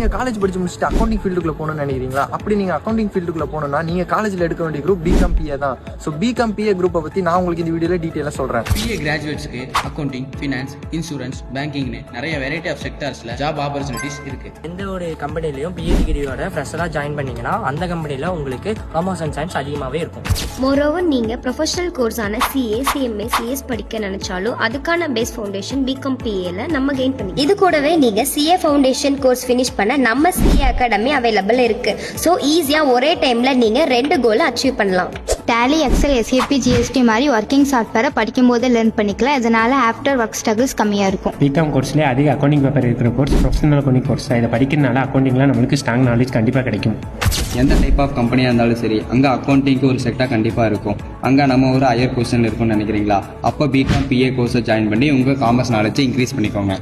நீங்கள் காலேஜ் படிச்சு முடிச்சுட்டு அக்கௌண்டிங் ஃபீல்டுக்குள்ளே போகணும்னு நினைக்கிறீங்களா? அப்படி நீங்கள் அக்கௌண்டிங் ஃபீல்டுக்குள்ளே போகணும்னா நீங்கள் காலேஜில் எடுக்க வேண்டிய குரூப் பிகாம் பிஏ தான். ஸோ பிகாம் பிஏ குரூப்பை பற்றி நான் உங்களுக்கு இந்த வீடியோவில் டீட்டெயிலாக சொல்கிறேன். பிஏ கிராஜுவேட்ஸ்க்கு அக்கௌண்டிங், ஃபினான்ஸ், இன்சூரன்ஸ், பேங்கிங்னு நிறைய வெரைட்டி ஆஃப் செக்டார்ஸில் ஜாப் ஆப்பர்ச்சுனிட்டிஸ் இருக்குது. எந்த ஒரு கம்பெனிலையும் பிஏ டிகிரியோட ஃப்ரெஷராக ஜாயின் பண்ணீங்கன்னா அந்த கம்பெனியில் உங்களுக்கு காமர்ஸ் அண்ட் சயின்ஸ் அதிகமாகவே இருக்கும். மோரோவர் நீங்கள் ப்ரொஃபஷனல் கோர்ஸான சிஏ, சிஎம்ஏ, சிஎஸ் படிக்க நினைச்சாலும் அதுக்கான பேஸ் ஃபவுண்டேஷன் பிகாம் பிஏல நம்ம கெயின் பண்ணி. இது கூடவே நீங்க சிஏ ஃபவுண்டேஷன் கோர்ஸ் ஃபினிஷ் பண்ண நம்ம சிஏ அகாடமி அவைலபிள் இருக்கு. ஸோ ஈஸியா ஒரே டைம்ல நீங்க 2 கோலை அச்சீவ் பண்ணலாம். டேலி, எக்ஸல், எஸ்ஏபி, ஜிஎஸ்டி மாதிரி ஒர்க்கிங் சாஃப்ட்வேரை படிக்கும் போது லேர்ன் பண்ணிக்கலாம். இதனால ஆஃப்டர் ஒர்க் ஸ்ட்ரகிள்ஸ் கம்மியாக இருக்கும். பிகாம் கோர்ஸ்லேயே அதிக அக்கௌண்டிங் பேப்பர் இருக்கிற கோர்ஸ் ப்ரொஃபஷனல் அக்கௌண்டிங் கோர்ஸ். இதை படிக்கிறதுனால அக்கௌண்டிங்லாம் நம்மளுக்கு ஸ்ட்ராங் நாலேஜ் கண்டிப்பாக கிடைக்கும். எந்த டைப் ஆஃப் கம்பெனியாக இருந்தாலும் சரி, அங்கே அக்கௌண்டிங்க்கு ஒரு செக்டாக கண்டிப்பாக இருக்கும். அங்கே நம்ம ஒரு ஹையர் பொசிஷன் இருக்கும்னு நினைக்கிறீங்களா? அப்போ பிகாம் பிஏ கோர்ஸை ஜாயின் பண்ணி உங்கள் காமர்ஸ் நாலேஜை இன்க்ரீஸ் பண்ணிக்கோங்க.